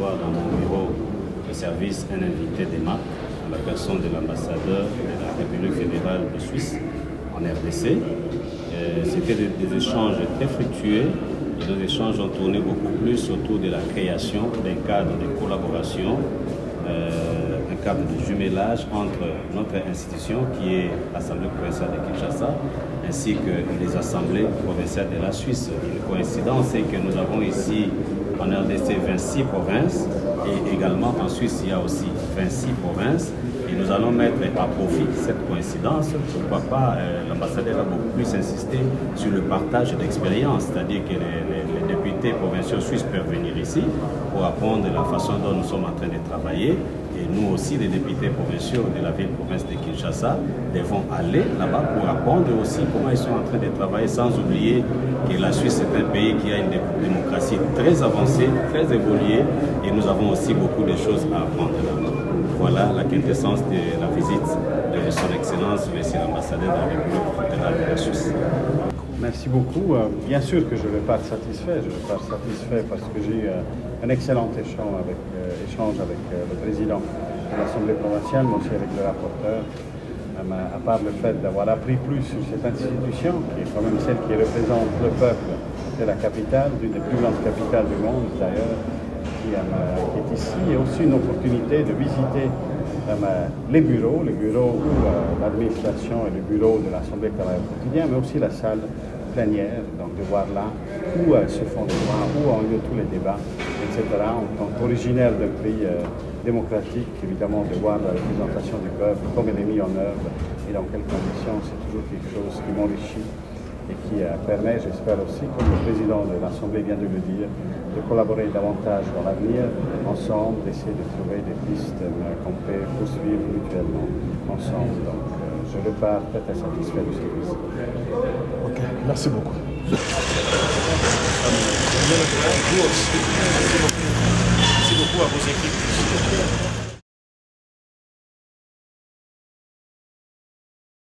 recevoir dans mon bureau de service un invité des marques, à la personne de l'ambassadeur de la République fédérale de Suisse en RDC. C'était des échanges très fructueux. Et nos échanges ont tourné beaucoup plus autour de la création d'un cadre de collaboration, un cadre de jumelage entre notre institution qui est l'Assemblée provinciale de Kinshasa ainsi que les assemblées provinciales de la Suisse. Une coïncidence, c'est que nous avons ici en RDC 26 provinces et également en Suisse il y a aussi 26 provinces. Et nous allons mettre à profit cette coïncidence. Pourquoi pas, l'ambassadeur a beaucoup plus insisté sur le partage d'expériences, c'est-à-dire que les députés provinciaux suisses peuvent venir ici pour apprendre la façon dont nous sommes en train de travailler. Et nous aussi, les députés provinciaux de la ville-province de Kinshasa, devons aller là-bas pour apprendre aussi comment ils sont en train de travailler, sans oublier que la Suisse est un pays qui a une démocratie très avancée, très évoluée, et nous avons aussi beaucoup de choses à apprendre là-bas. Voilà la quintessence de la visite de son Excellence, Monsieur l'ambassadeur de la République fédérale de la Suisse. Merci beaucoup. Bien sûr que je ne vais pas être satisfait. Je ne vais pas être satisfait parce que j'ai eu un excellent échange avec le président de l'Assemblée provinciale, mais aussi avec le rapporteur. À part le fait d'avoir appris plus sur cette institution, qui est quand même celle qui représente le peuple de la capitale, d'une des plus grandes capitales du monde d'ailleurs, qui est ici, et aussi une opportunité de visiter les bureaux où l'administration et le bureau de l'Assemblée travaillent au quotidien, mais aussi la salle plénière, donc de voir là où se font les débats, où ont lieu tous les débats, etc. En tant qu'originaire d'un pays démocratique, évidemment, de voir la représentation du peuple, comme elle est mise en œuvre et dans quelles conditions, c'est toujours quelque chose qui m'enrichit et qui permet, j'espère aussi, comme le président de l'Assemblée vient de le dire, de collaborer davantage dans l'avenir, ensemble, d'essayer de trouver des pistes qu'on peut poursuivre mutuellement ensemble. Donc, je repars très satisfait du service. Ok, merci beaucoup. Merci beaucoup à vos équipes.